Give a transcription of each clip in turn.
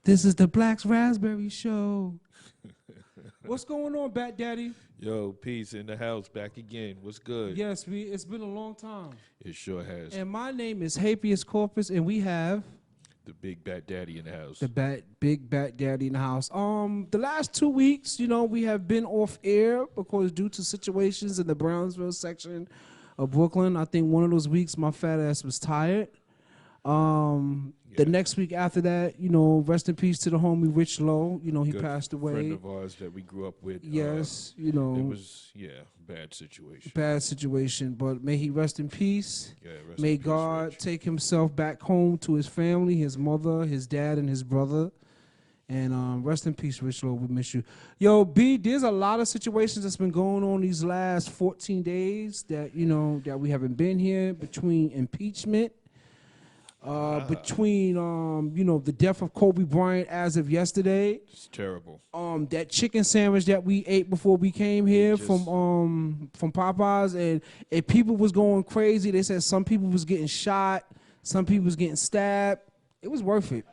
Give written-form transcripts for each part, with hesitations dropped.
This is the Black's Raspberry Show. What's going on, Bat Daddy? Yo, peace in the house, back again. What's good? Yes, it's been a long time. It sure has. And my name is Habeas Corpus, and we have The big Bat Daddy in the house. the big Bat Daddy in the house. The last 2 weeks, we have been off air because due to situations in the Brownsville section of Brooklyn. I think one of those weeks my fat ass was tired. The next week after that, rest in peace to the homie Rich Lowe. He Good passed away. Friend of ours that we grew up with. Yes, It was, bad situation. Bad situation, but may he rest in peace. Yeah, May God take himself back home to his family, his mother, his dad, and his brother. And rest in peace, Rich Lowe. We miss you. Yo, B, there's a lot of situations that's been going on these last 14 days that, that we haven't been here, between impeachment, between, the death of Kobe Bryant as of yesterday. It's terrible. That chicken sandwich that we ate before we came here from Popeyes, and people was going crazy. They said some people was getting shot, some people was getting stabbed. It was worth it.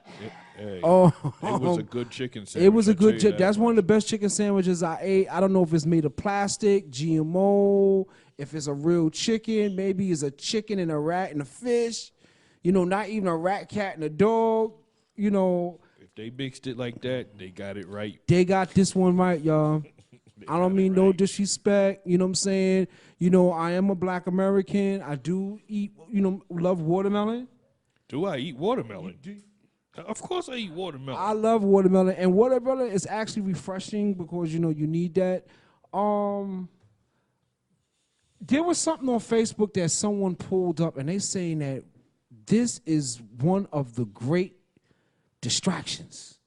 It was a good chicken sandwich. It was a good. That's one of the best chicken sandwiches I ate. I don't know if it's made of plastic, GMO, if it's a real chicken. Maybe it's a chicken and a rat and a fish. Not even a rat, cat, and a dog. If they mixed it like that, they got it right. They got this one right, y'all. I don't mean no disrespect. You know what I'm saying? I am a Black American. I do eat, love watermelon. Do I eat watermelon? Of course I eat watermelon. I love watermelon. And watermelon is actually refreshing because, you need that. There was something on Facebook that someone pulled up, and they saying that this is one of the great distractions.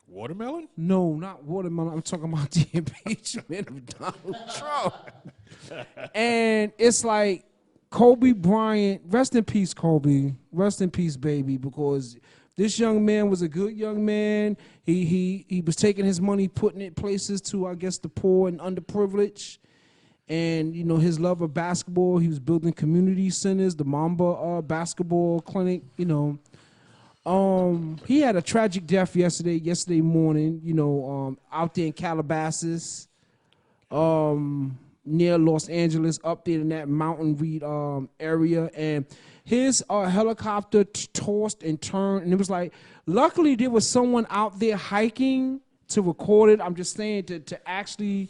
Watermelon? No, not watermelon. I'm talking about the impeachment of Donald Trump. And it's like Kobe Bryant, rest in peace, Kobe. Rest in peace, baby, because this young man was a good young man. He was taking his money, putting it places to, I guess, the poor and underprivileged. And, his love of basketball, he was building community centers, the Mamba basketball clinic, He had a tragic death yesterday morning, out there in Calabasas, near Los Angeles, up there in that mountain reed area. And his helicopter tossed and turned. And it was like, luckily there was someone out there hiking to record it. I'm just saying to actually,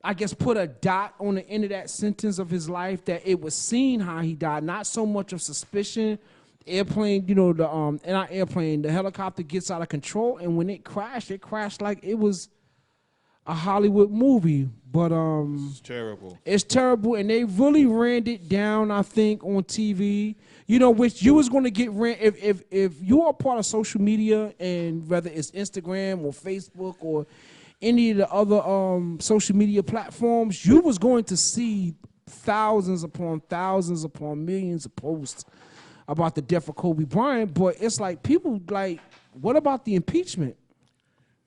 I guess, put a dot on the end of that sentence of his life, that it was seen how he died, not so much of suspicion. Airplane, not airplane, the helicopter gets out of control, and when it crashed like it was a Hollywood movie. But it's terrible. It's terrible, and they really ran it down, I think, on TV. Which you was going to get ran if you are part of social media, and whether it's Instagram or Facebook or any of the other social media platforms, you was going to see thousands upon millions of posts about the death of Kobe Bryant. But it's like, people like, what about the impeachment?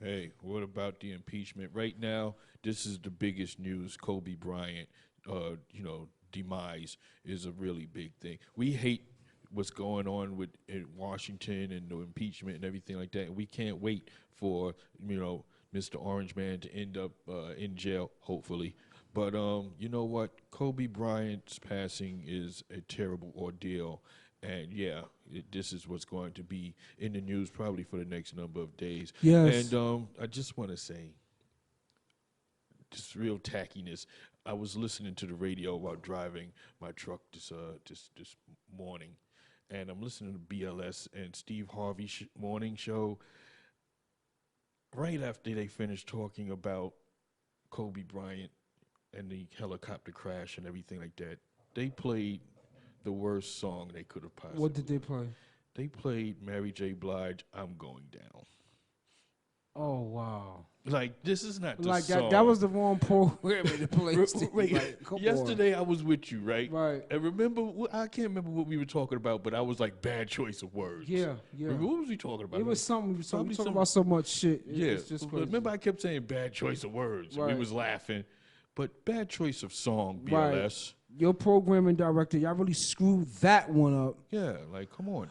Hey, what about the impeachment? Right now, this is the biggest news. Kobe Bryant, demise is a really big thing. We hate what's going on in Washington and the impeachment and everything like that. And we can't wait for, Mr. Orange Man to end up in jail, hopefully. But you know what? Kobe Bryant's passing is a terrible ordeal. And, this is what's going to be in the news probably for the next number of days. Yes. And I just want to say, just real tackiness. I was listening to the radio while driving my truck this morning. And I'm listening to BLS and Steve Harvey morning show. Right after they finished talking about Kobe Bryant and the helicopter crash and everything like that, they played the worst song they could have possibly. What did they play? They played Mary J. Blige, "I'm Going Down." Oh, wow. Like, this is not the like song. that was the wrong program to play. Yesterday I was with you, right? Right. And remember, I can't remember what we were talking about, but I was like, bad choice of words. Yeah. Remember, what was we talking about? It was something. We Probably talking about so much shit. It's just crazy. Remember, I kept saying bad choice of words. Right. We was laughing. But bad choice of song, BLS. Your programming director, y'all really screwed that one up. Yeah, like come on.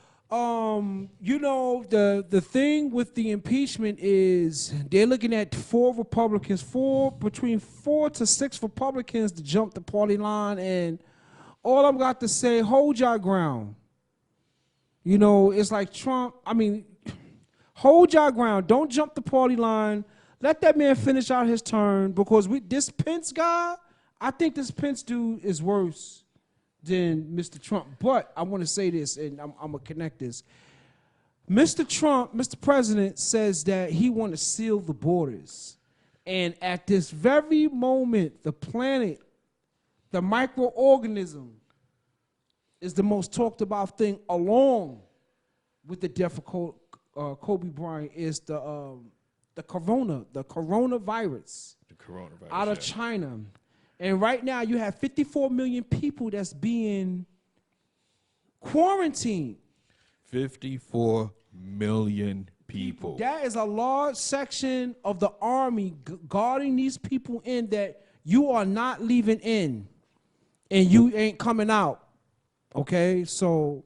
You know, the thing with the impeachment is they're looking at between 4 to 6 Republicans to jump the party line, and all I've got to say, hold your ground. You know, it's like Trump. I mean, hold your ground. Don't jump the party line. Let that man finish out his turn, because this Pence guy, I think this Pence dude is worse than Mr. Trump. But I want to say this, and I'm going to connect this. Mr. Trump, Mr. President, says that he want to seal the borders. And at this very moment, the planet, the microorganism, is the most talked about thing, along with the death of Kobe Bryant, is the coronavirus. The coronavirus Out of China. And right now you have 54 million people that's being quarantined. 54 million people. That is a large section of the army guarding these people in that you are not leaving in and you ain't coming out. Okay, so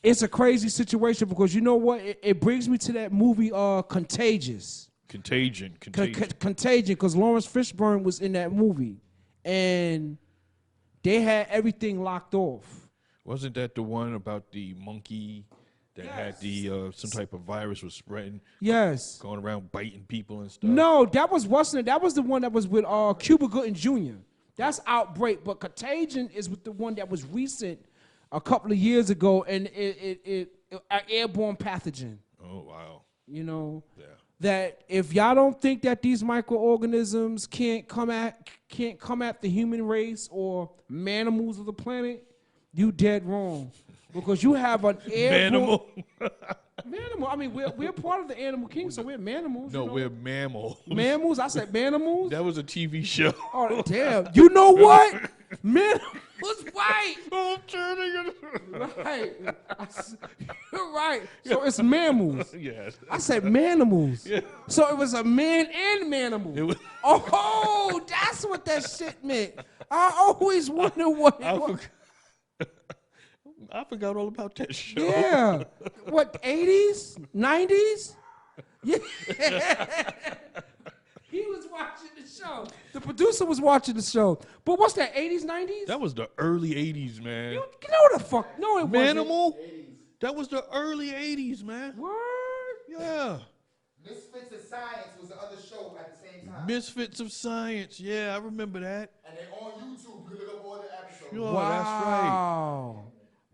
it's a crazy situation, because you know what? It brings me to that movie Contagious. Contagion, because Lawrence Fishburne was in that movie, and they had everything locked off. Wasn't that the one about the monkey that had the some type of virus was spreading? Yes. Going around biting people and stuff? No, that wasn't it. That was the one that was with Cuba Gooding Jr. That's Outbreak, but Contagion is with the one that was recent a couple of years ago, and it an airborne pathogen. Oh, wow. You know? Yeah. That if y'all don't think that these microorganisms can't come at the human race or manimals of the planet, you dead wrong. Because you have an airborne... Manimal. I mean, we're part of the animal kingdom, so we're manimals. No, you know? we're mammals. Mammals? I said manimals? That was a TV show. Oh, damn. You know what? Manimals, right. I'm turning it. Right. You're right. So it's mammals. Yes. I said manimals. Yeah. So it was a man and manimal. Oh, that's what that shit meant. I always wonder what it was. I forgot all about that show. Yeah. What, 80s? 90s? Yeah. He was watching the show. The producer was watching the show. But what's that, 80s, 90s? That was the early 80s, man. You know the fuck. No, it wasn't. Manimal? That was the early 80s, man. Word? Yeah. Misfits of Science was the other show at the same time. Misfits of Science. Yeah, I remember that. And they're on YouTube. You look up all the episodes. Oh, Wow. that's right.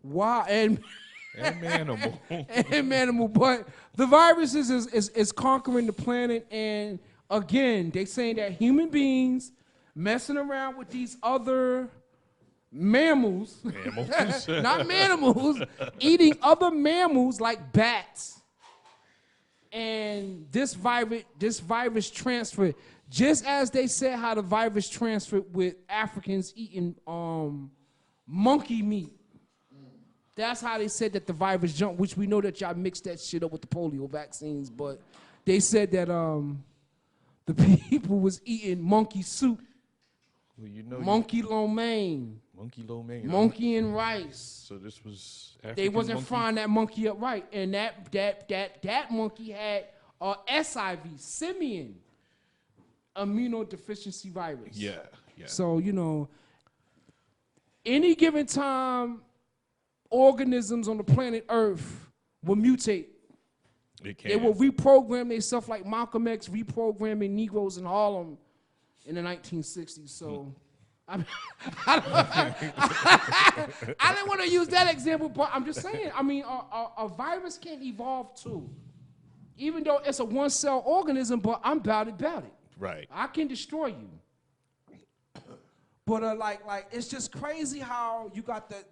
Wow. And Manimal. and Manimal. But the virus is conquering the planet. And again, they saying that human beings messing around with these other mammals, not manimals, eating other mammals like bats. And this virus transferred, just as they said how the virus transferred with Africans eating monkey meat. That's how they said that the virus jumped, which we know that y'all mixed that shit up with the polio vaccines, but they said that the people was eating monkey soup, Well, you know, monkey lo mein, monkey lo mein. monkey and rice. So this was African They wasn't monkey? frying that monkey up right, and that monkey had SIV, simian immunodeficiency virus. Yeah, yeah. So, you know, any given time, organisms on the planet Earth will mutate. They will reprogram themselves like Malcolm X reprogramming Negroes in Harlem in the 1960s. So I didn't want to use that example, but I'm just saying, I mean, a virus can evolve too. Even though it's a one-cell organism, but I'm about it. Right. I can destroy you. But like it's just crazy how you got the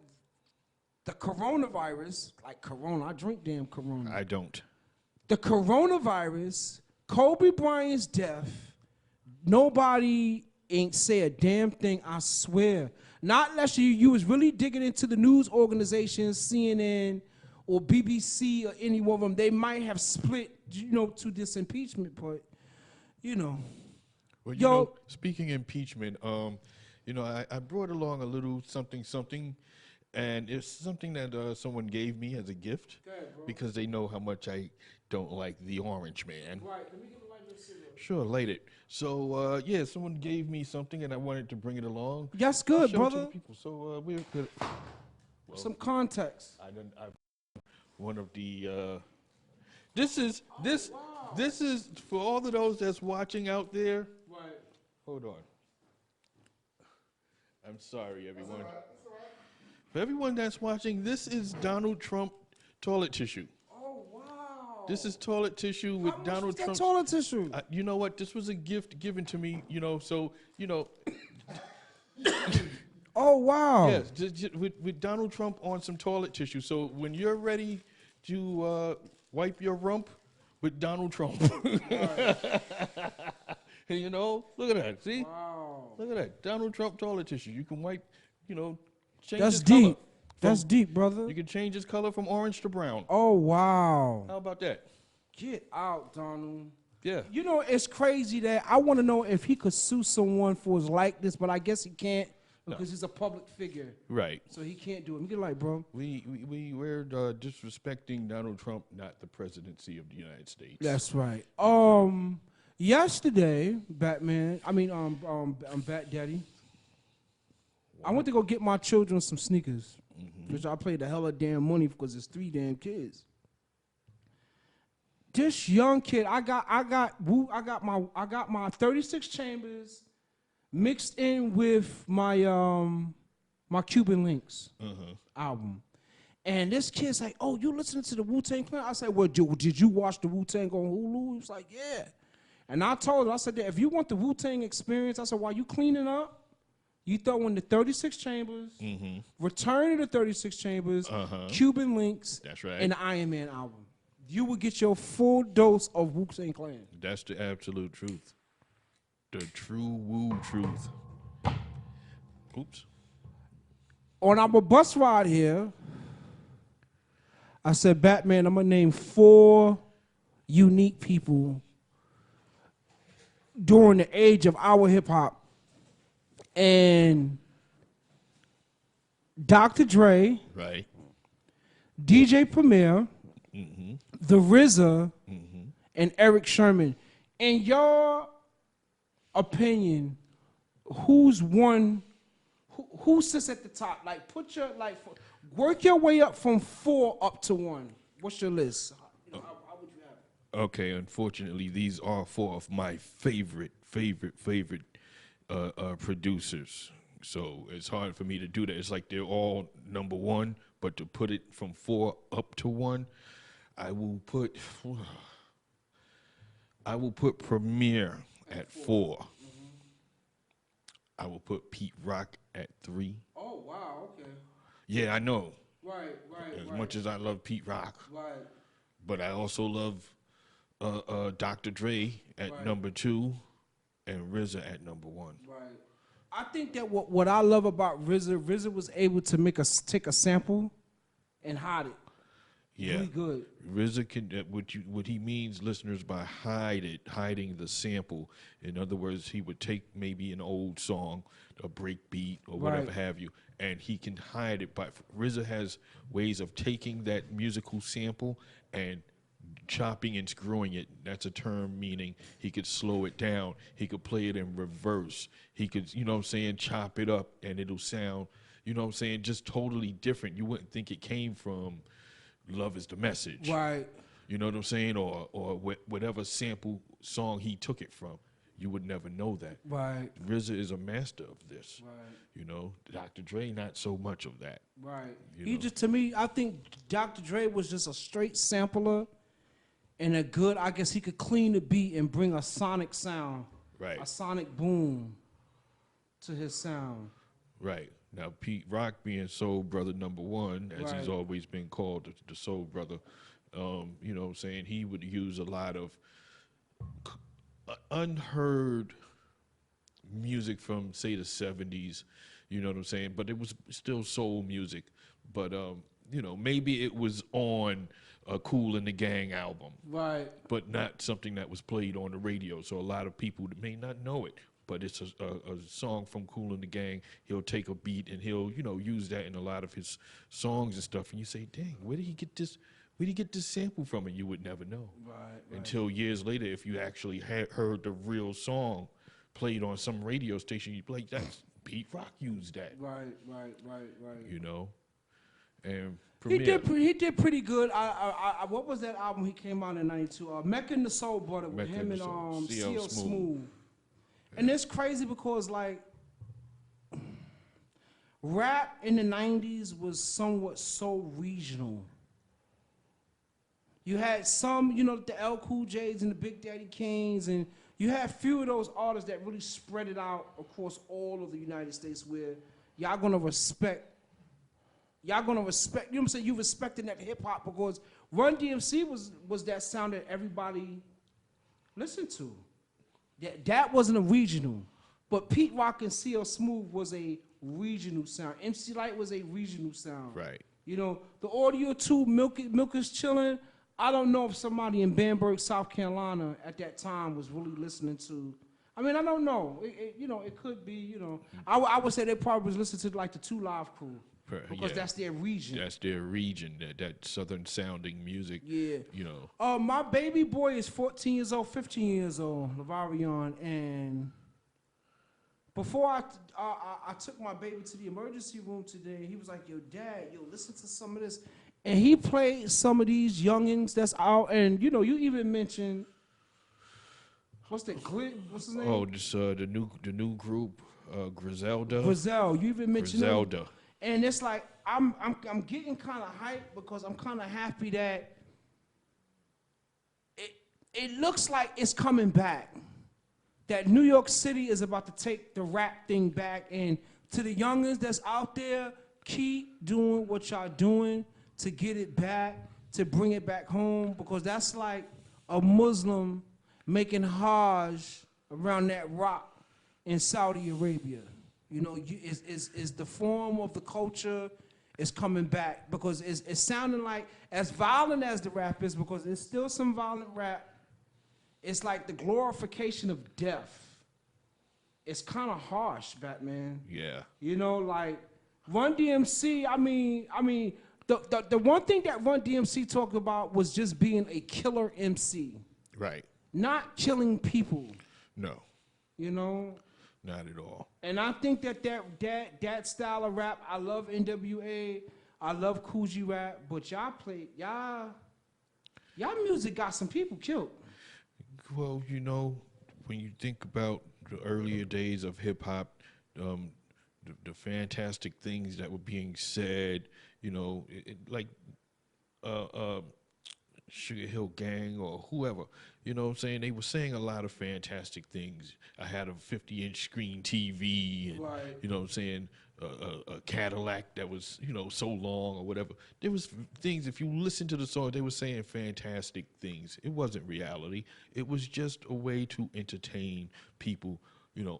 coronavirus, like Corona. I drink damn Corona. I don't. The coronavirus, Kobe Bryant's death, nobody ain't say a damn thing, I swear. Not unless you was really digging into the news organizations, CNN or BBC or any one of them. They might have split, to this impeachment, but, Well, you know, speaking impeachment, I brought along a little something, and it's something that someone gave me as a gift because they know how much I don't like the Orange Man. Right. Let me get a light of cigarette. Sure, light it. So, yeah, someone gave me something, and I wanted to bring it along. That's I'll good, show it to brother. the people. So, we're good. Some context. I one of the. This is for all of those that's watching out there. Right. Hold on. I'm sorry, everyone. For everyone that's watching, this is Donald Trump toilet tissue. Oh wow. This is toilet tissue with How Donald much was that Trump. toilet tissue? You know what? This was a gift given to me. So Oh wow. yes, with Donald Trump on some toilet tissue. So when you're ready to wipe your rump with Donald Trump, look at that. See? Wow. Look at that. Donald Trump toilet tissue. You can wipe, change That's his deep. color. That's deep, brother. You can change his color from orange to brown. Oh wow. How about that? Get out, Donald. Yeah. It's crazy that I want to know if he could sue someone for his likeness, but I guess he can't because he's a public figure. Right. So he can't do it. Get a light, bro. We're disrespecting Donald Trump, not the presidency of the United States. That's right. Yesterday, Bat Daddy. I went to go get my children some sneakers, which I paid the hell of damn money because it's 3 damn kids. This young kid, I got my 36 chambers mixed in with my my Cuban Links album. And this kid's like, "Oh, you listening to the Wu-Tang Clan?" I said, "Well, did you watch the Wu-Tang on Hulu?" He was like, "Yeah." And I told him, I said, "If you want the Wu-Tang experience," I said, "while you cleaning up, you throw in the 36 chambers, Return to the 36 chambers, Cuban Links, That's right. and the Iron Man album. You will get your full dose of Wu-Tang Clan." That's the absolute truth. The true Wu truth. Oops. On our bus ride here, I said, "Batman, I'm going to name 4 unique people during the age of our hip-hop." And Dr. Dre, Right. DJ Premier, The RZA, and Eric Sherman. In your opinion, who's one? Who sits at the top? Like, work your way up from 4 up to 1. What's your list? How would you have it? Okay, unfortunately, these are 4 of my favorite producers. So it's hard for me to do that. It's like they're all number 1, but to put it from 4 up to 1, I will put Premier at 4. I will put Pete Rock at 3. Oh, wow, okay. Yeah, I know. Right. As much as I love Pete Rock, Right. but I also love Dr. Dre at Right. number 2 and RZA at number 1. Right. I think that what I love about RZA was able to take a sample and hide it. Yeah, Really good. RZA can what he means, listeners, by hiding the sample. In other words, he would take maybe an old song, a break beat or whatever Right. have you, and he can hide it. But RZA has ways of taking that musical sample and chopping and screwing it. That's a term meaning he could slow it down. He could play it in reverse. He could, chop it up and it'll sound, just totally different. You wouldn't think it came from Love Is the Message. Right. You know what I'm saying? Or whatever sample song he took it from. You would never know that. Right. RZA is a master of this. Right. Dr. Dre, not so much of that. Right. You know. To me, I think Dr. Dre was just a straight sampler and a good, I guess he could clean the beat and bring a sonic sound. Right. A sonic boom to his sound. Right. Now, Pete Rock being Soul Brother number 1, as he's Right. always been called, the Soul Brother, he would use a lot of unheard music from, say, the 70s, you know what I'm saying? But it was still soul music. But, maybe it was on a Kool and the Gang album, Right. but not something that was played on the radio. So a lot of people may not know it. but it's a song from Kool and the Gang. He'll take a beat and he'll, use that in a lot of his songs and stuff. And you say, dang, where did he get this? Where did he get this sample from? And you would never know. Right. Until years later, if you actually had heard the real song played on some radio station, you'd be like, that's Pete Rock used that. Right. And he did pretty good. What was that album he came out in '92? Mecca and the Soul Brother with him and CL Smooth. And it's crazy because like rap in the '90s was somewhat so regional. You had some, the L Cool J's and the Big Daddy Kanes, and you had few of those artists that really spread it out across all of the United States where y'all gonna respect, you know what I'm saying? You respecting that hip hop because Run DMC was that sound that everybody listened to. That wasn't a regional, but Pete Rock and CL Smooth was a regional sound. MC Lyte was a regional sound. Right. The Audio 2, Milk is Chillin'. I don't know if somebody in Bamberg, South Carolina at that time was really listening to. I mean, I don't know. It could be, I would say they probably was listening to like the 2 Live Crew. Because that's their region. That's their region, that southern sounding music. Yeah. My baby boy is 14 years old, 15 years old, Lavarion, and before I took my baby to the emergency room today, he was like, yo, Dad, listen to some of this. And he played some of these youngins that's out, and you even mentioned, what's his name? Oh, this the new group, Griselda. Grizel, you even mentioned Griselda. Them. And it's like I'm getting kind of hyped because I'm kind of happy that it looks like it's coming back. That New York City is about to take the rap thing back, and to the youngins that's out there, keep doing what y'all doing to get it back, to bring it back home, because that's like a Muslim making Hajj around that rock in Saudi Arabia. It's the form of the culture is coming back because it's sounding like, as violent as the rap is, because there's still some violent rap, it's like the glorification of death. It's kind of harsh, Batman. Yeah. Like Run DMC, I mean, the one thing that Run DMC talked about was just being a killer MC. Right. Not killing people. No. Not at all. And I think that style of rap, I love NWA, I love Coogee rap, but y'all music got some people killed. Well, when you think about the earlier days of hip hop, the fantastic things that were being said, like Sugar Hill Gang or whoever, what I'm saying? They were saying a lot of fantastic things. I had a 50-inch screen TV, and, right. what I'm saying? A Cadillac that was, so long or whatever. There was things, if you listen to the song, they were saying fantastic things. It wasn't reality. It was just a way to entertain people,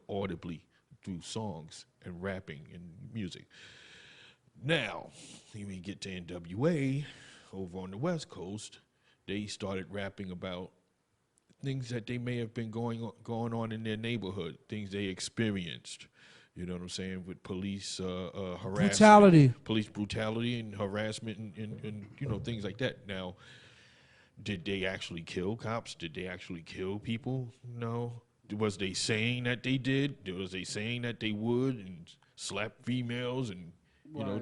audibly through songs and rapping and music. Now, when we get to NWA, over on the West Coast, they started rapping about things that they may have been going on in their neighborhood, things they experienced. You know what I'm saying? With police harassment, police brutality and harassment and things like that. Now, did they actually kill cops? Did they actually kill people? No. Was they saying that they did? Was they saying that they would and slap females and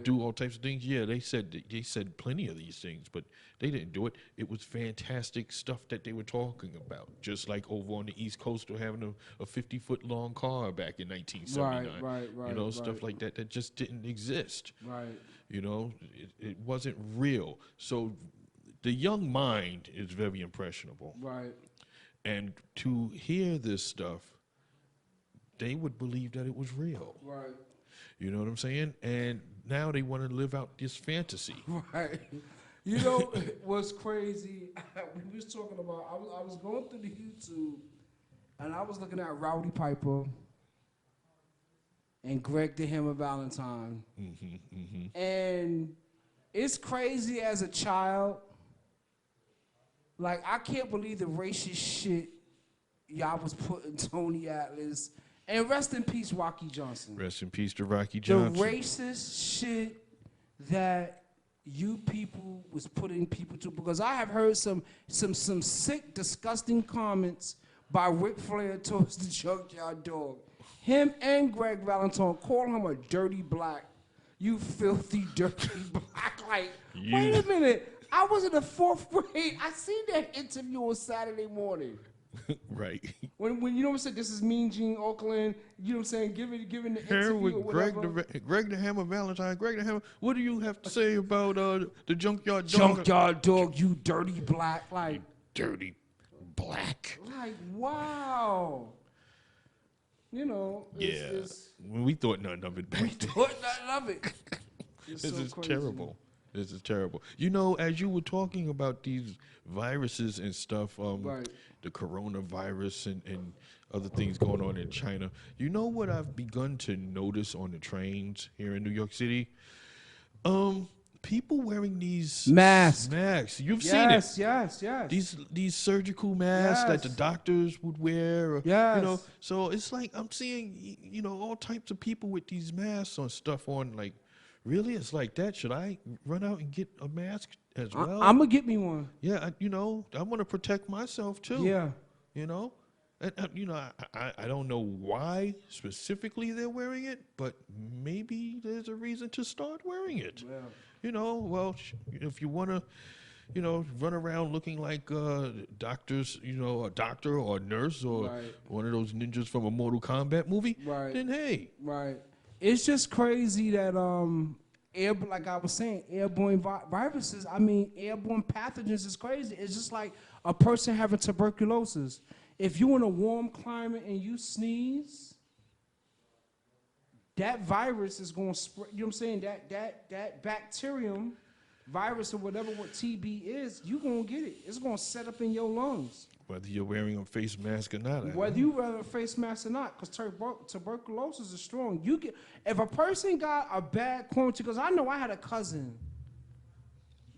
do all types of things? Yeah, they said plenty of these things, but they didn't do it. It was fantastic stuff that they were talking about. Just like over on the East Coast, they're having a 50-foot long car back in 1979. Right. Stuff like that just didn't exist. Right. It wasn't real. So the young mind is very impressionable. Right. And to hear this stuff, they would believe that it was real. Right. You know what I'm saying? And now they want to live out this fantasy. Right. What's crazy, we was talking about, I was going through the YouTube, and I was looking at Rowdy Piper and Greg the Hammer Valentine. And it's crazy as a child. Like, I can't believe the racist shit y'all was putting Tony Atlas And rest in peace, Rocky Johnson. Rest in peace to Rocky The Johnson. racist shit that you people was putting people to, because I have heard some sick, disgusting comments by Ric Flair towards the Junkyard Dog. Him and Greg Valentine call him a dirty black. You filthy, dirty black. Like, wait a minute. I was in the 4th grade. I seen that interview on Saturday morning. Right. When you know what I'm saying, this is Mean Gene Oakland, you know what I'm saying, giving the Here interview with or whatever. Greg the Hammer Valentine. Greg the Hammer, what do you have to say about the Junkyard Dog? Junkyard Dog, you dirty black. Like, dirty black. like, wow. You know, it's We thought nothing of it back then. thought nothing of it. It's This so is crazy. terrible. This is terrible. You know, as you were talking about these viruses and stuff, Right. the coronavirus and other things going on in China, you know what I've begun to notice on the trains here in New York City? People wearing these masks. You've seen it. Yes. These surgical masks that the Yes. doctors would wear. You Yes. know, so it's like I'm seeing, you know, all types of people with these masks on stuff on. Like, really, it's like that. Should I run out and get a mask as well? I'm going to get me one. Yeah, you know, I want to protect myself too. Yeah. You know, and, you know, I don't know why specifically they're wearing it, but maybe there's a reason to start wearing it. Yeah. You know, well, if you want to, you know, run around looking like doctors, you know, a doctor or a nurse or Right. one of those ninjas from a Mortal Kombat movie, Right. then hey. Right. It's just crazy that like I was saying, airborne viruses. I mean, airborne pathogens is crazy. It's just like a person having tuberculosis. If you're in a warm climate and you sneeze, that virus is going to spread. You know what I'm saying? That bacterium, virus or whatever what TB is, you're going to get it. It's going to set up in your lungs. Whether you're wearing a face mask or not. Whether you wear a face mask or not, because tuberculosis is strong. If a person got a bad quarantine, because I know I had a cousin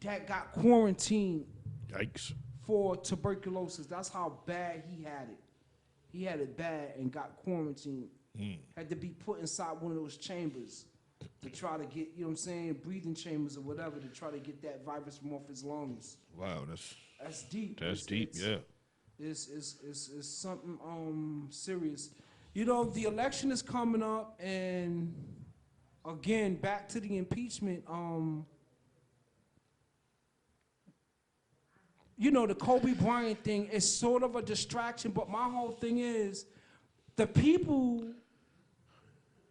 that got quarantined Yikes. for tuberculosis. That's how bad he had it. He had it bad and got quarantined. Had to be put inside one of those chambers to try to get, you know what I'm saying, breathing chambers or whatever, to try to get that virus from off his lungs. Wow, That's deep. that's deep, yeah. It's something serious. You know, the election is coming up, and again, back to the impeachment. You know, the Kobe Bryant thing is sort of a distraction, but my whole thing is the people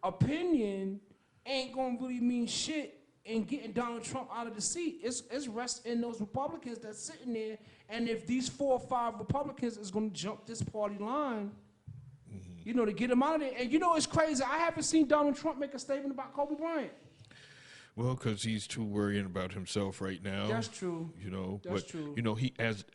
opinion ain't gonna really mean shit in getting Donald Trump out of the seat. It's rest in those Republicans that's sitting there, and if these 4 or 5 Republicans is gonna jump this party line, you know, to get him out of there. And you know, it's crazy. I haven't seen Donald Trump make a statement about Kobe Bryant. Well, because he's too worrying about himself right now. That's true. You know, That's but true. you know, he as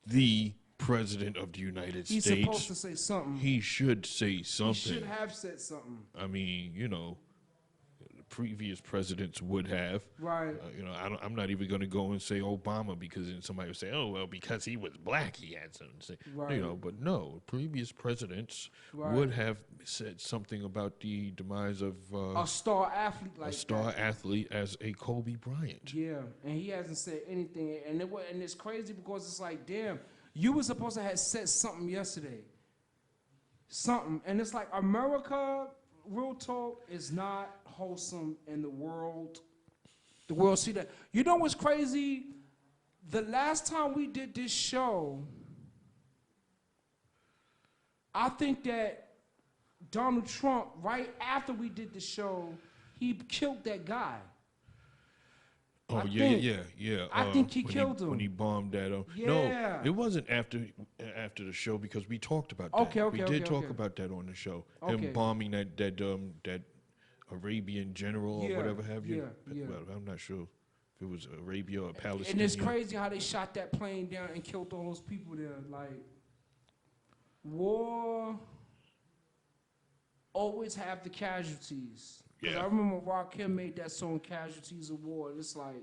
the president of the United He's States, supposed to say something. he should say something. He should have said something. I mean, you know, the previous presidents would have. Right. You know, I'm not even going to go and say Obama, because then somebody would say, oh, well, because he was black, he had something to say. Right. You know, but no, previous presidents Right. would have said something about the demise of A star athlete like a star that. athlete as a Kobe Bryant. Yeah, and he hasn't said anything, and it's crazy because it's like, damn, you were supposed to have said something yesterday, something, and it's like America, real talk, is not wholesome, in the world see that. You know what's crazy? The last time we did this show, I think that Donald Trump, right after we did the show, he killed that guy. Oh, I yeah, think- yeah. I think he when killed him. when he bombed that. Yeah. No, it wasn't after the show, because we talked about that. Okay, we did talk okay. about that on the show. Okay. Him bombing that Arabian general or Yeah, whatever have you. yeah. Well, I'm not sure if it was Arabia or Palestine. And it's crazy how they shot that plane down and killed all those people there. Like, war always have the casualties. 'Cause Yeah. I remember Rakim made that song "Casualties of War." It's like,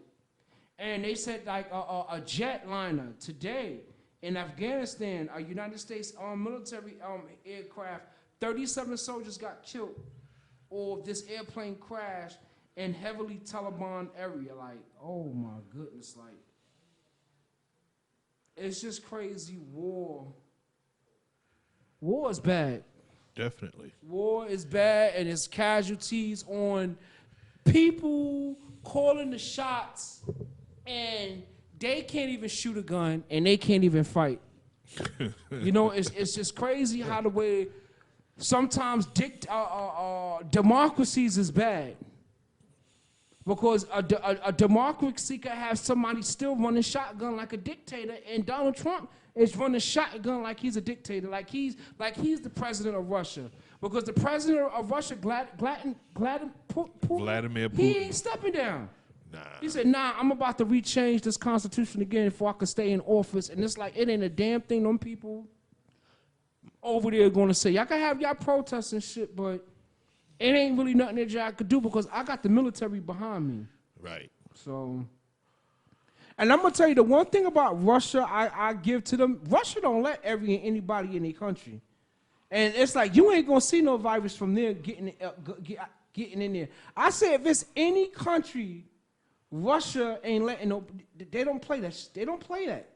and they said like a jetliner today in Afghanistan, a United States military aircraft 37 soldiers got killed, or this airplane crashed in heavily Taliban area. Like, oh my goodness, like, it's just crazy. War is bad. Definitely. War is bad, and it's casualties on people calling the shots, and they can't even shoot a gun, and they can't even fight. You know, it's just crazy how the way sometimes democracies is bad. Because a democracy can have somebody still running shotgun like a dictator, and Donald Trump is running shotgun like he's a dictator, like he's the president of Russia. Because the president of Russia, Vladimir Putin, he ain't stepping down. Nah. He said, nah, I'm about to rechange this constitution again before I can stay in office. And it's like, it ain't a damn thing them people over there going to say. Y'all can have y'all protests and shit, but it ain't really nothing that y'all could do because I got the military behind me. Right. So, and I'm going to tell you the one thing about Russia I give to them, Russia don't let anybody in their country. And it's like, you ain't going to see no virus from there getting in there. I say if it's any country, Russia ain't letting no, they don't play that. They don't play that.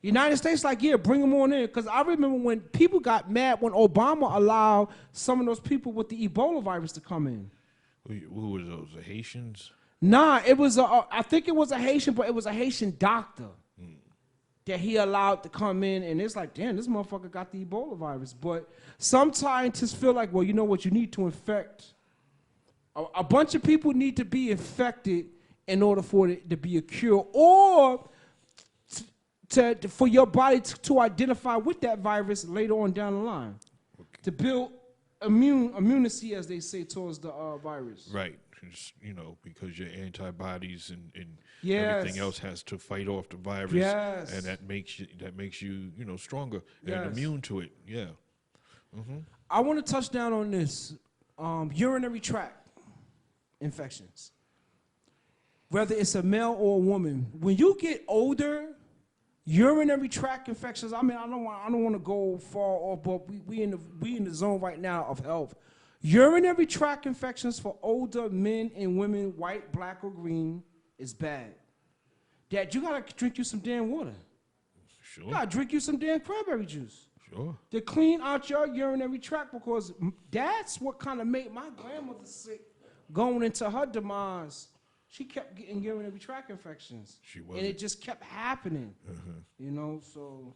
United States like, yeah, bring them on in. Because I remember when people got mad when Obama allowed some of those people with the Ebola virus to come in. Who was those, the Haitians? Nah, it was I think it was a Haitian, but it was a Haitian doctor that he allowed to come in, and it's like, damn, this motherfucker got the Ebola virus. But some scientists feel like, well, you know what, you need to infect. A bunch of people need to be infected in order for it to be a cure, or for your body to identify with that virus later on down the line, to build immunity, as they say, towards the virus. Right. Just, you know, because your antibodies and Yes. everything else has to fight off the virus, Yes. and that makes you you know, stronger Yes. and immune to it. Yeah. Mm-hmm. I want to touch down on this urinary tract infections. Whether it's a male or a woman, when you get older, urinary tract infections. I mean, I don't want to go far off, but we in the zone right now of health. Urinary tract infections for older men and women, white, black, or green, is bad. Dad, you gotta drink you some damn water. Sure. You gotta drink you some damn cranberry juice. Sure. To clean out your urinary tract, because that's what kind of made my grandmother sick going into her demise. She kept getting urinary tract infections. She was. And it just kept happening. Uh-huh. You know, so,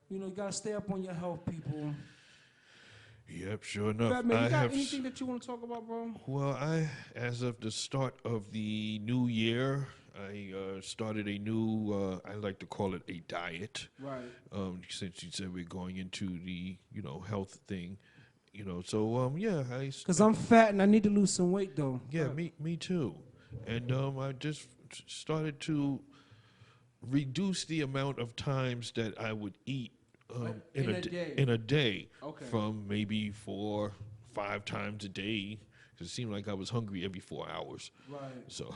you know, you gotta stay up on your health, people. Yep, sure enough. Batman, you got anything that you want to talk about, bro? Well, as of the start of the new year, I started a new, I like to call it a diet. Right. Since you said we're going into the, you know, health thing, you know, so, yeah. Because I'm fat and I need to lose some weight, though. Yeah, me too. And I just started to reduce the amount of times that I would eat in a day. Okay. From maybe 4-5 times a day, because it seemed like I was hungry every 4 hours. Right. So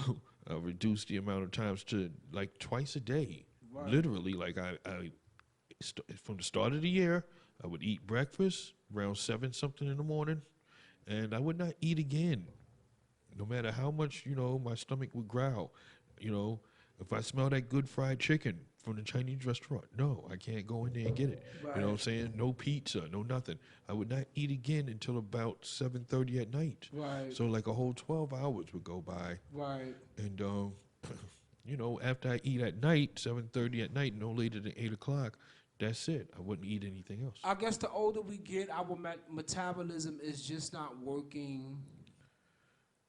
I reduced the amount of times to like twice a day. Right. Literally, like from the start of the year, I would eat breakfast around 7 something in the morning, and I would not eat again, no matter how much, you know, my stomach would growl. You know, if I smell that good fried chicken from the Chinese restaurant, no, I can't go in there and get it. Right. You know what I'm saying? No pizza, no nothing. I would not eat again until about 7:30 at night. Right. So like a whole 12 hours would go by. Right. And, you know, after I eat at night, 7:30 at night, no later than 8 o'clock, that's it. I wouldn't eat anything else. I guess the older we get, our metabolism is just not working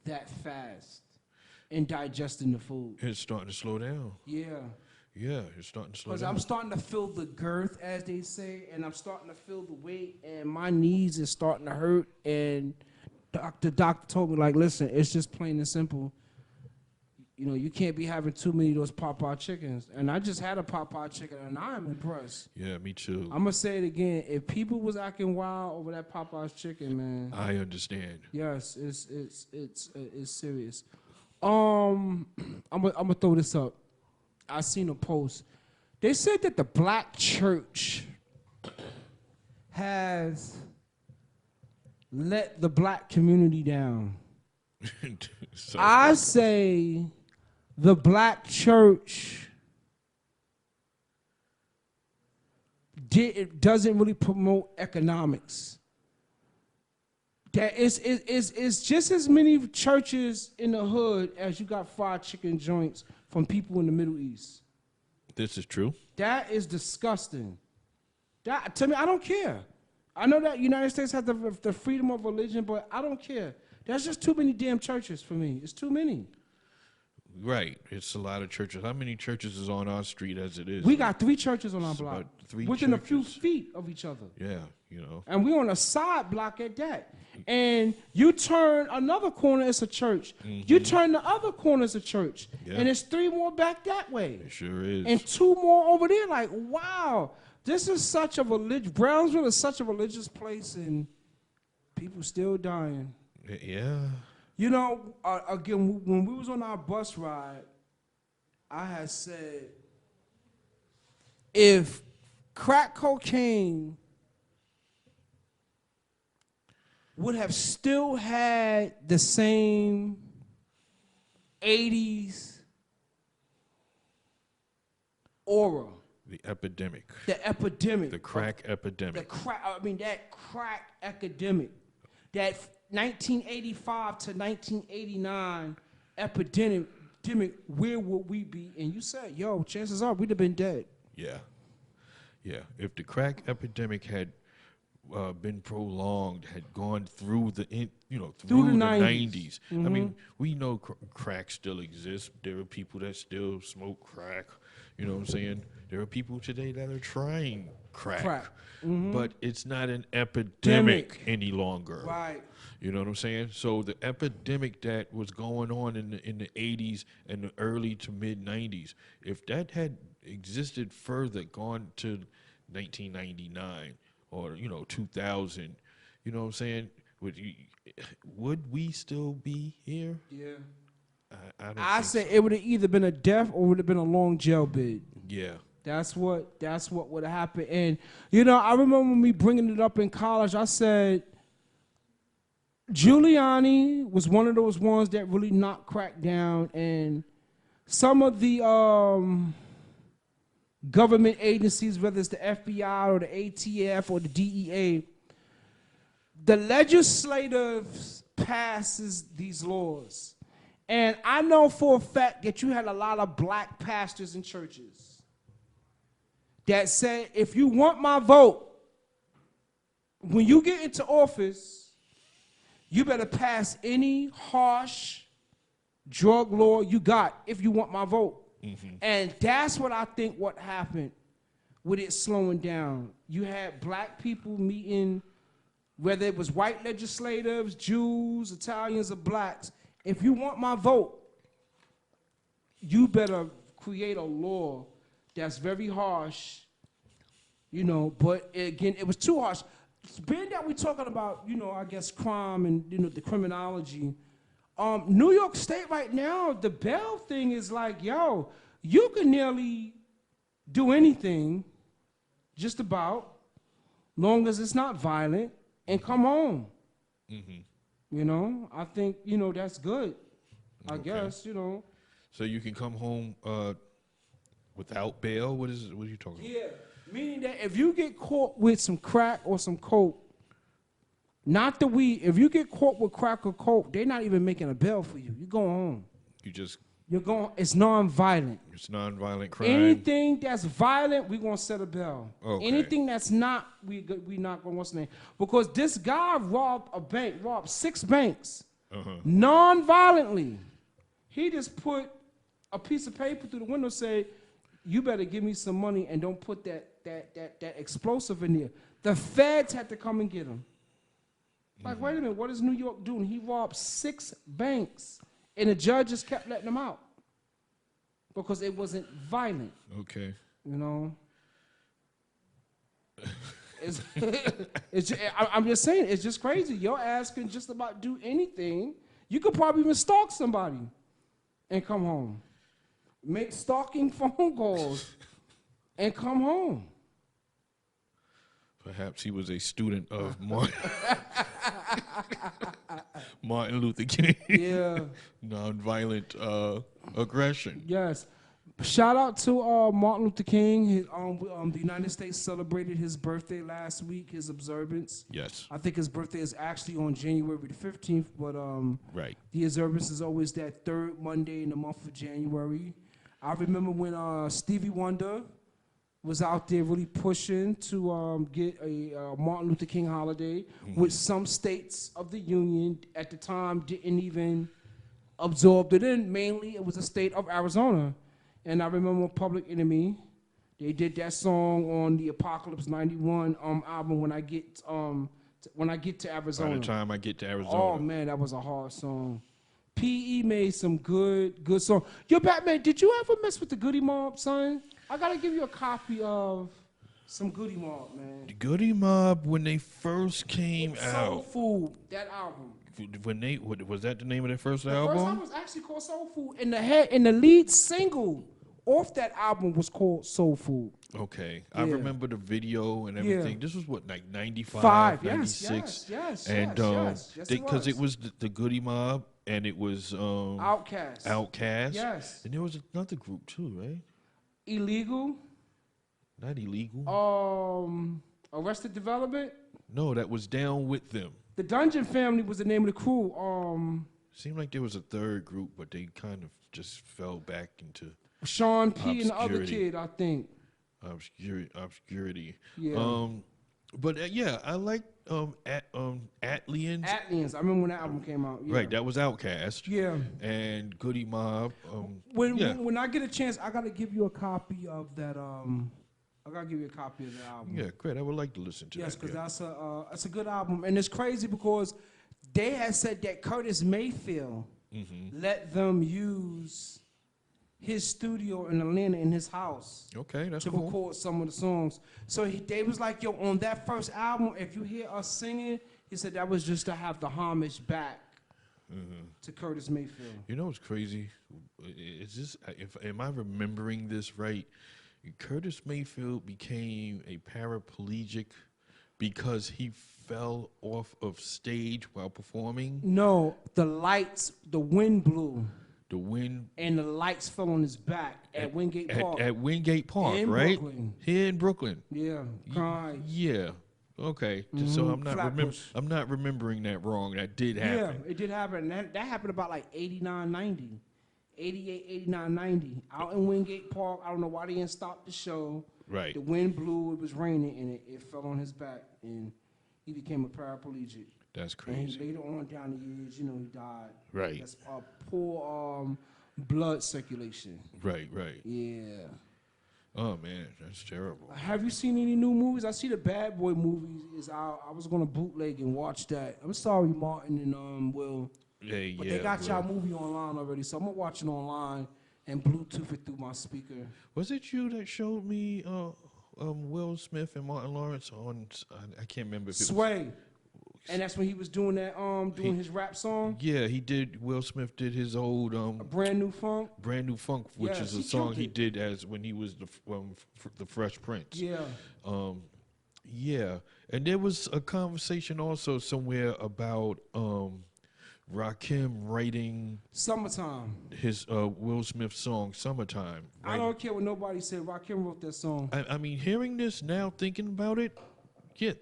that fast in digesting the food. It's starting to slow down. Yeah. Yeah, it's starting to slow Because down. I'm starting to feel the girth, as they say, and I'm starting to feel the weight, and my knees is starting to hurt. And the doctor told me, like, listen, it's just plain and simple. You know, you can't be having too many of those Popeye chickens. And I just had a Popeye chicken, and I'm impressed. Yeah, me too. I'm going to say it again. If people was acting wild over that Popeye's chicken, man. I understand. Yes, it's serious. I'm gonna throw this up. I seen a post. They said that the black church has let the black community down? So, I say the black church doesn't really promote economics. That it's just as many churches in the hood as you got fried chicken joints from people in the Middle East. this is true. That is disgusting. That, to me, I don't care. I know that United States has the freedom of religion, but I don't care. There's just too many damn churches for me. It's too many. Right. It's a lot of churches. How many churches is on our street as it is? We got 3 churches on our It's block, about 3 within a few churches. feet of each other. Yeah, you know. And we're on a side block at that. And you turn another corner, it's a church. You turn the other corner, it's a church. Yeah. And there's 3 more back that way. It sure is. And 2 more over there. Like, wow, this is such a Brownsville is such a religious place, and people still dying. Yeah. You know, again, when we was on our bus ride, I had said, if crack cocaine would have still had the same 80s aura, The epidemic. the epidemic, The crack epidemic. that crack epidemic, that 1985 to 1989 epidemic, where would we be? And you said, yo, chances are we'd have been dead. Yeah. Yeah. If the crack epidemic had been prolonged, had gone through the through the 90s. I mean, we know crack still exists. There are people that still smoke crack. You know what I'm saying? There are people today that are trying crack. But it's not an epidemic any longer. Right. You know what I'm saying? So the epidemic that was going on in the 80s and the early to mid 90s, if that had existed further, gone to 1999 or 2000, you know what I'm saying? Would we still be here? Yeah. I don't I think say so. it would have either been a death or would have been a long jail bid. Yeah. That's what would have happened. And I remember me bringing it up in college. I said Giuliani was one of those ones that really knocked crack down, and some of the government agencies, whether it's the FBI or the ATF or the DEA, the legislative passes these laws. And I know for a fact that you had a lot of black pastors in churches that said, if you want my vote, when you get into office, you better pass any harsh drug law you got if you want my vote. And that's what I think what happened with it slowing down. You had black people meeting, whether it was white legislators, Jews, Italians, or blacks. If you want my vote, you better create a law that's very harsh, but again, it was too harsh. Being that we're talking about, I guess crime and, the criminology, New York State right now, the bail thing is like, yo, you can nearly do anything, just about, long as it's not violent, and come home. I think, that's good, I guess, So you can come home without bail? What are you talking about? Yeah, meaning that if you get caught with some crack or some coke, not the weed, if you get caught with crack or coke, they're not even making a bail for you. You're going home. You're going, it's non-violent. It's non-violent crime. Anything that's violent, we're going to set a bail. Okay. Anything that's not, we not going to, what's the name? Because this guy robbed 6 banks, non-violently. He just put a piece of paper through the window, say, you better give me some money and don't put that explosive in there. The feds had to come and get him. Like, wait a minute, what is New York doing? He robbed 6 banks, and the judge just kept letting him out because it wasn't violent. Okay. I'm just saying, it's just crazy. Your ass can just about do anything. You could probably even stalk somebody and come home. Make stalking phone calls and come home. Perhaps he was a student of Martin Luther King. Yeah. Nonviolent aggression. Yes. Shout out to Martin Luther King. The United States celebrated his birthday last week, his observance. Yes. I think his birthday is actually on January the 15th, but Right. the observance is always that third Monday in the month of January. I remember when Stevie Wonder was out there really pushing to get a Martin Luther King holiday, which some states of the Union at the time didn't even absorb it in. Mainly, it was the state of Arizona. And I remember Public Enemy, they did that song on the Apocalypse 91 album, When I Get to Arizona. By the time I get to Arizona. Oh man, that was a hard song. P.E. made some good song. Yo, Batman, did you ever mess with the Goodie Mob, son? I gotta give you a copy of some Goodie Mob, man. The Goodie Mob, when they first came Soul out. Food, that album. Was that the name of their first The album? first album was actually called Soul Food, and the lead single off that album was called Soul Food. Okay. I Yeah. remember the video and everything. Yeah. This was what, like 95, 96? Yes, And yes, because it was the Goodie Mob and it was Outkast. Outkast. Yes. And there was another group too, right? Illegal. Not Illegal. Arrested Development. No, that was Down With Them. The Dungeon Family was the name of the crew. Seemed like there was a third group, but they kind of just fell back into Sean P. and the other Obscurity. kid, I think. obscurity. Yeah. But yeah, I like Atlians. Atlians. I remember when that album came out. Yeah. Right, that was Outkast. Yeah. And Goodie Mob. When I get a chance, I gotta give you a copy of that. I gotta give you a copy of the album. Yeah, great. I would like to listen to Yes, that. because that's a good album, and it's crazy because they had said that Curtis Mayfield let them use his studio in Atlanta in his house Okay, that's to cool. record some of the songs. So they was like, yo, on that first album, if you hear us singing, he said that was just to have the homage back to Curtis Mayfield. You know what's crazy? Is this? Am I remembering this right? Curtis Mayfield became a paraplegic because he fell off of stage while performing. No, the wind blew, The wind and the lights fell on his back at Wingate Park. At Wingate Park, In right? Brooklyn. Here in Brooklyn. Yeah, right. Yeah. Okay. So I'm not Flatbush. I'm not remembering that wrong. That did happen. Yeah, it did happen. That happened about like 89, 90. 88, 89, 90. Out in Wingate Park. I don't know why they didn't stop the show. Right. The wind blew, it was raining, and it fell on his back, and he became a paraplegic. That's And crazy. later on down the years, he died. Right. That's poor blood circulation. Right, right. Yeah. Oh man, that's terrible. Have you seen any new movies? I see the Bad Boy movie is out. I was gonna bootleg and watch that. I'm sorry, Martin and Will. Yeah, But yeah. they got well, y'all movie online already, so I'm gonna watch it online and Bluetooth it through my speaker. Was it you that showed me Will Smith and Martin Lawrence on? I can't remember if it was. Sway. And that's when he was doing that, his rap song, Yeah, he did. Will Smith did his old Brand New Funk. Brand New Funk, which Yes, is a he song killed he it. did as when he was the Fresh Prince. Yeah. Yeah, and there was a conversation also somewhere about Rakim writing Summertime. his Will Smith song "Summertime." I Right? don't care what nobody said. Rakim wrote that song. I mean, hearing this now, thinking about it, yeah,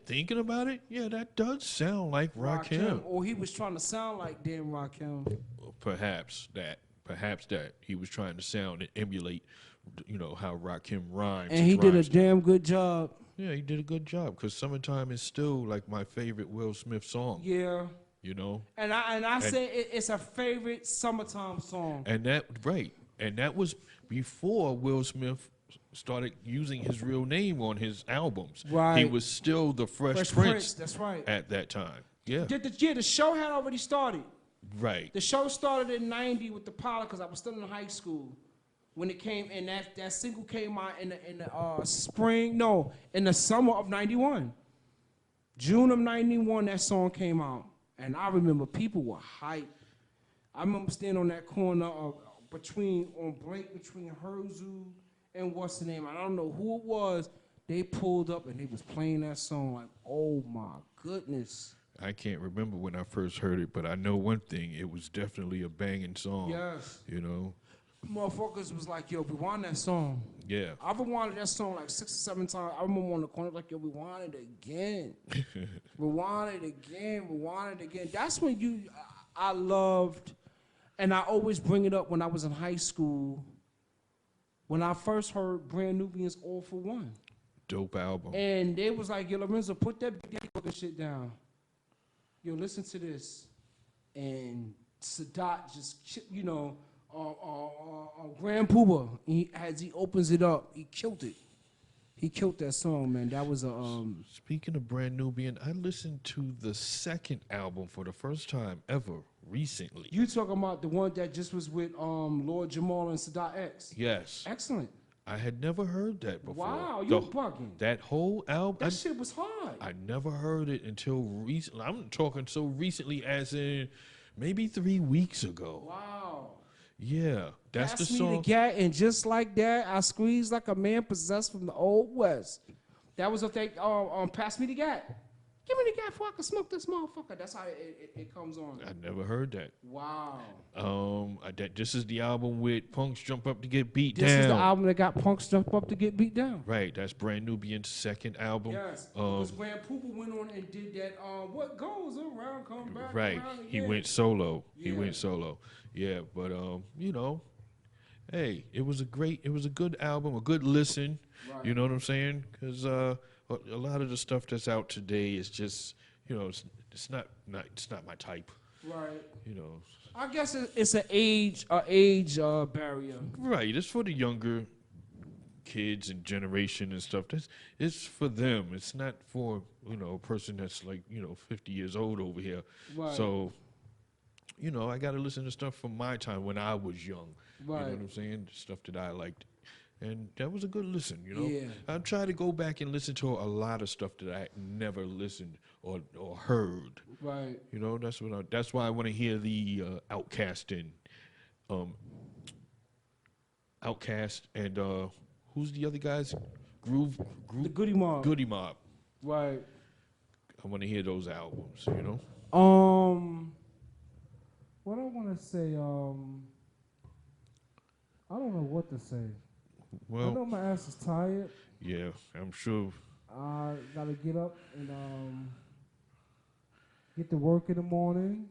that does sound like Rakim. Or he was trying to sound like damn Rakim. Perhaps that he was trying to sound and emulate, how Rakim rhymes. And he did a rhymes. damn good job. Yeah, he did a good job because "Summertime" is still like my favorite Will Smith song. Yeah. And I say it's a favorite summertime song. that was before Will Smith started using his real name on his albums. Right. He was still the Fresh Prince That's right. at that time. Yeah. The show had already started. Right. The show started in '90 with the pilot because I was still in high school when it came, and that single came out in the summer of '91. June of '91, that song came out, and I remember people were hyped. I remember standing on that corner between Herzl and what's the name? I don't know who it was. they pulled up and they was playing that song like, oh my goodness. I can't remember when I first heard it, but I know one thing: it was definitely a banging song. Yes. You know. Motherfuckers was like, yo, rewind that song. Yeah. I've rewinded that song like 6 or 7 times. I remember on the corner like, yo, rewind it again. Rewind it again. Rewind it again. That's when I loved, and I always bring it up when I was in high school, when I first heard Brand Nubian's All For One. Dope album. And they was like, yo, Lorenzo, put that fucking shit down. Yo, listen to this. And Sadat just, you know, Grand Pooba, as he opens it up, he killed it. He killed that song, man. That was a. Speaking of Brand Nubian, I listened to the second album for the first time ever recently. You talking about the one that just was with Lord Jamal and Sadat X? Yes. Excellent. I had never heard that before. Wow, you bugging. That whole album. That shit was hard. I never heard it until recently. I'm talking so recently as in maybe 3 weeks ago. Wow. Yeah, that's the song. Pass me the gat, and just like that, I squeezed like a man possessed from the Old West. That was a thing. Pass me the gat. Give me the gat before I can smoke this motherfucker. That's how it comes on. I never heard that. Wow. This is the album with Punks Jump Up to Get Beat Down. This is the album that got Punks Jump Up to Get Beat Down. Right, that's Brand Nubian's second album. Yes, because Grand Poopa went on and did that, what goes around, come back right, around again. he went solo. Yeah. He went solo. Yeah, but, you know, hey, it was a good album, a good listen. Right. You know what I'm saying? Because a lot of the stuff that's out today is just, you know, it's not my type. Right. You know. I guess it's an age barrier. Right. It's for the younger kids and generation and stuff. It's for them. It's not for, you know, a person that's like, you know, 50 years old over here. Right. So, you know, I got to listen to stuff from my time when I was young. Right. You know what I'm saying? Stuff that I liked. And that was a good listen, you know. Yeah. I try to go back and listen to a lot of stuff that I never listened or heard. Right. You know, that's why I want to hear the Outkast and who's the other guys? Groove. The Goodie Mob. Goodie Mob. Right. I want to hear those albums, you know. What I want to say, I don't know what to say. Well, I know my ass is tired. Yeah, I'm sure. I gotta get up and get to work in the morning.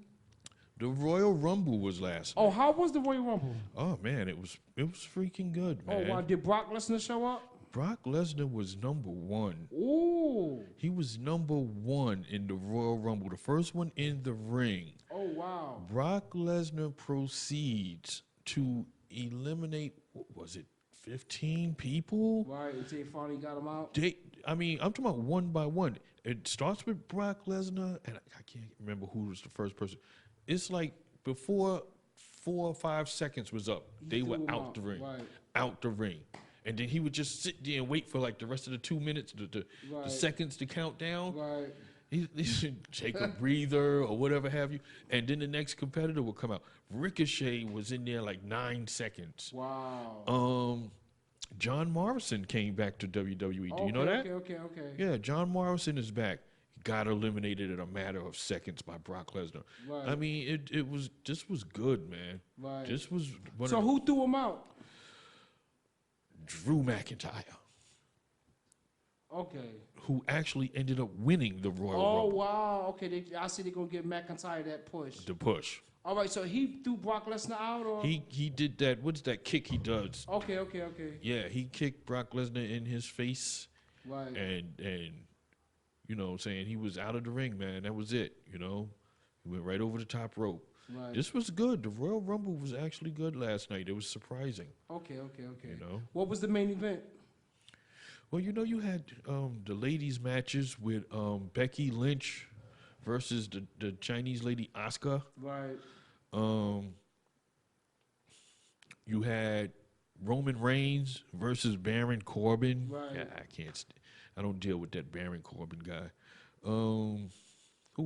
The Royal Rumble was last night. Oh, how was the Royal Rumble? Oh man, it was freaking good, man. Oh wow, did Brock Lesnar show up? Brock Lesnar was number one. Ooh. He was number one in the Royal Rumble, the first one in the ring. Oh wow. Brock Lesnar proceeds to eliminate, what was it, 15 people? Right, until he finally got him out. I'm talking about one by one. It starts with Brock Lesnar, and I can't remember who was the first person. It's like before 4 or 5 seconds was up, they were out the ring. Right. Out the ring. And then he would just sit there and wait for like the rest of the 2 minutes, the seconds to count down. Right. He should take a breather or whatever have you. And then the next competitor will come out. Ricochet was in there like 9 seconds. Wow. John Morrison came back to WWE. Do you know that? Okay. Yeah, John Morrison is back. He got eliminated in a matter of seconds by Brock Lesnar. Right. I mean, this was good, man. Right. This was who threw him out? Drew McIntyre. Okay. Who actually ended up winning the Royal Rumble. Oh, wow. Okay, I see they're going to give McIntyre that push. The push. All right, so he threw Brock Lesnar out? Or? He did that. What's that kick he does? Okay. Yeah, he kicked Brock Lesnar in his face. Right. And you know what I'm saying, he was out of the ring, man. That was it, you know. He went right over the top rope. Right. This was good. The Royal Rumble was actually good last night. It was surprising. Okay. You know. What was the main event? Well, you know, you had the ladies' matches with Becky Lynch versus the Chinese lady Asuka. Right. You had Roman Reigns versus Baron Corbin. Right. Yeah, I don't deal with that Baron Corbin guy. Who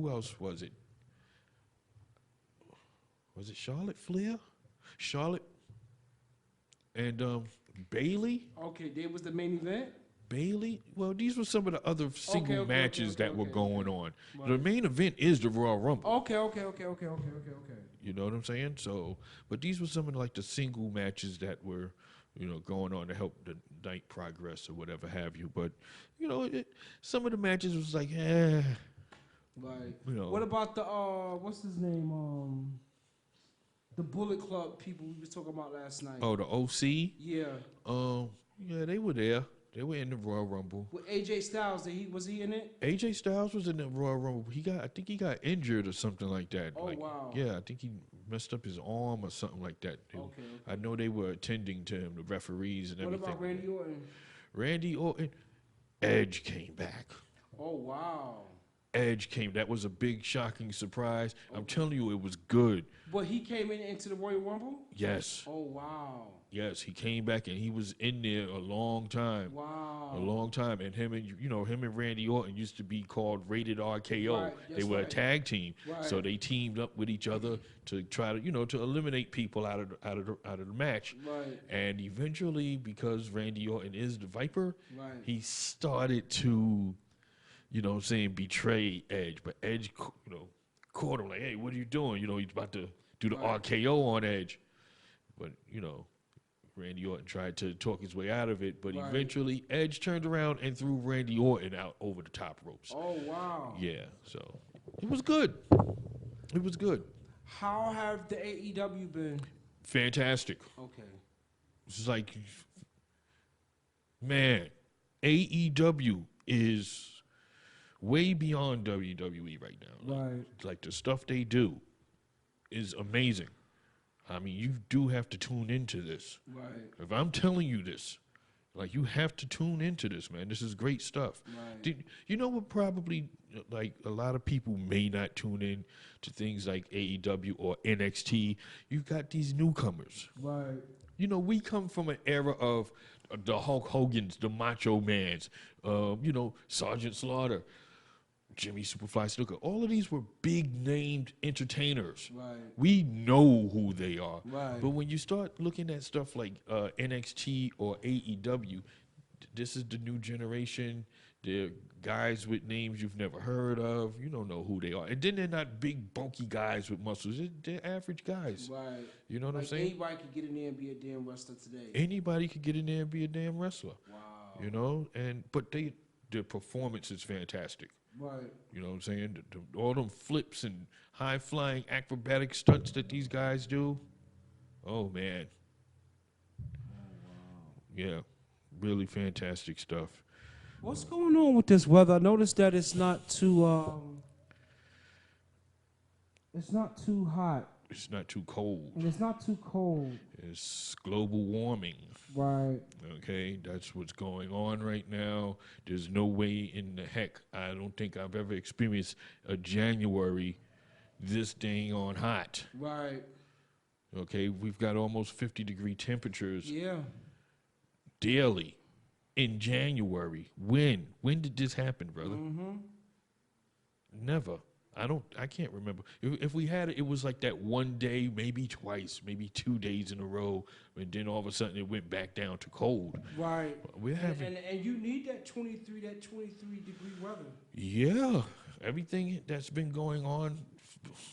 else was it? Was it Charlotte Flair? Charlotte and Bayley? Okay, there was the main event? Bailey? Well, these were some of the other single matches that were going on. Right. The main event is the Royal Rumble. Okay. You know what I'm saying? So, but these were some of like the single matches that were, going on to help the night progress or whatever have you. But, some of the matches was like, Right. You know. What about the what's his name? The Bullet Club people we was talking about last night. Oh, the OC? Yeah. Yeah, they were there. They were in the Royal Rumble. With AJ Styles, was he in it? AJ Styles was in the Royal Rumble. I think he got injured or something like that. Oh, wow. Yeah, I think he messed up his arm or something like that. Okay. I know they were attending to him, the referees and everything. What about Randy Orton? Randy Orton, Edge came back. Oh, wow. Edge came. That was a big, shocking surprise. Okay. I'm telling you, it was good. But he came into the Royal Rumble? Yes. Oh, wow. Yes, he came back and he was in there a long time. Wow. A long time. And him and Randy Orton used to be called Rated RKO. Right. They were a tag team. Right. So they teamed up with each other to try to, to eliminate people out of the match. Right. And eventually, because Randy Orton is the Viper, right. he started to, betray Edge. But Edge, caught him like, hey, what are you doing? He's about to do the RKO on Edge. But, Randy Orton tried to talk his way out of it, but eventually Edge turned around and threw Randy Orton out over the top ropes. Oh, wow. Yeah, so it was good. It was good. How have the AEW been? Fantastic. Okay. It's like, man, AEW is way beyond WWE right now. Right. Like the stuff they do is amazing. I mean, you do have to tune into this. Right. If I'm telling you this, like, you have to tune into this, man. This is great stuff. Right. You know what probably, like, a lot of people may not tune in to things like AEW or NXT. You got these newcomers. Right. We come from an era of the Hulk Hogan's, the Macho Man's, Sergeant Slaughter, Jimmy Superfly Snuka. All of these were big-named entertainers. Right. We know who they are. Right. But when you start looking at stuff like NXT or AEW, this is the new generation. They're guys with names you've never heard of. You don't know who they are. And then they're not big, bulky guys with muscles. They're average guys. Right. You know what I'm saying? Anybody could get in there and be a damn wrestler today. Anybody could get in there and be a damn wrestler. Wow. But their performance is fantastic. Right. You know what I'm saying? All them flips and high-flying acrobatic stunts that these guys do. Oh, man. Oh, wow. Yeah. Really fantastic stuff. What's going on with this weather? I noticed that it's not too hot. It's not too cold. And it's not too cold. It's global warming. Right. Okay, that's what's going on right now. There's no way in the heck, I don't think I've ever experienced a January this dang on hot. Right. Okay, we've got almost 50-degree temperatures daily in January. When did this happen, brother? Mm-hmm. Never. I can't remember. If we had it, it was like that one day, maybe twice, maybe 2 days in a row, and then all of a sudden it went back down to cold. Right. We're having and you need that 23 degree weather. Yeah. Everything that's been going on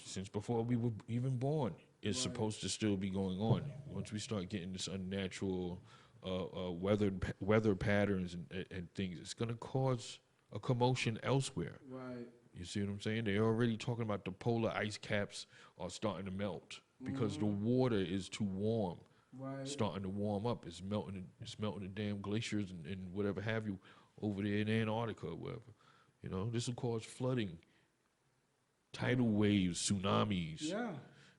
since before we were even born is supposed to still be going on. Once we start getting this unnatural weather patterns and things, it's going to cause a commotion elsewhere. Right. You see what I'm saying? They're already talking about the polar ice caps are starting to melt because the water is too warm. Right. Starting to warm up. It's melting the damn glaciers and whatever have you over there in Antarctica or wherever. This will cause flooding, tidal waves, tsunamis. Yeah.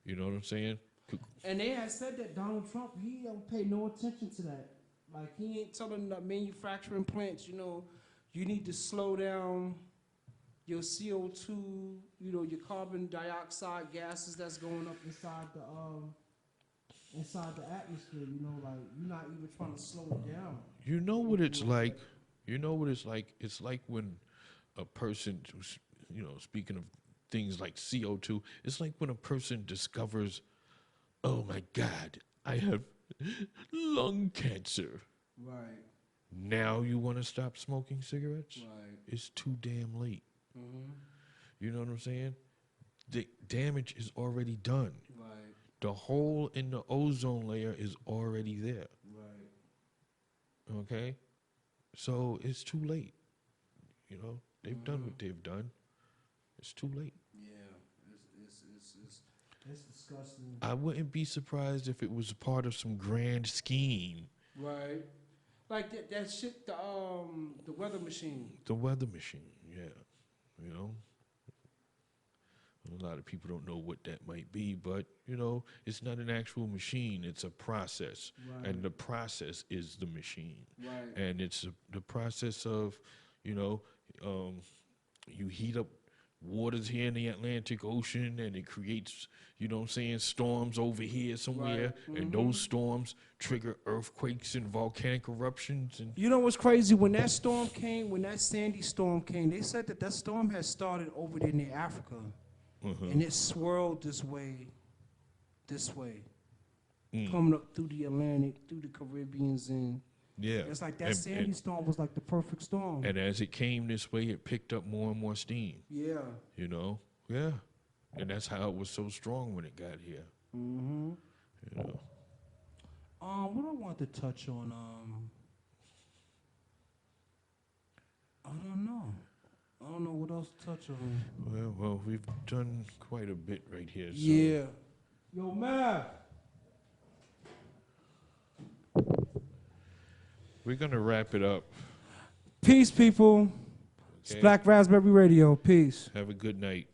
You know what I'm saying? And they had said that Donald Trump, he don't pay no attention to that. Like, he ain't telling the manufacturing plants, you need to slow down your CO2, your carbon dioxide gases that's going up inside the atmosphere, like you're not even trying to slow it down. You know what it's like? It's like when a person, speaking of things like CO2, it's like when a person discovers, oh my God, I have lung cancer. Right. Now you want to stop smoking cigarettes? Right. It's too damn late. Mm-hmm. You know what I'm saying? The damage is already done. Right. The hole in the ozone layer is already there. Right. Okay? So it's too late. You know, they've done what they've done. It's too late. Yeah. It's disgusting. I wouldn't be surprised if it was a part of some grand scheme. Right. Like that shit, the weather machine. The weather machine, yeah. You know? A lot of people don't know what that might be, but, you know, it's not an actual machine. It's a process. Right. And the process is the machine. Right. And it's the process of, you know, you heat up waters here in the Atlantic Ocean and it creates, you know what I'm saying, storms over here somewhere. Right. And those storms trigger earthquakes and volcanic eruptions. And You know what's crazy? When that storm came, when that Sandy storm came, they said that storm had started over there near Africa. And it swirled this way, coming up through the Atlantic, through the Caribbeans, and yeah. it's like that Sandy storm was like the perfect storm. And as it came this way, it picked up more and more steam. Yeah. You know? Yeah. And that's how it was so strong when it got here. Mm-hmm. You know? What I want to touch on, I don't know. I don't know what else to touch on. Well, we've done quite a bit right here. So Yeah. Yo, Mav. we're going to wrap it up. Peace, people. It's Okay? Black Raspberry Radio. Peace. Have a good night.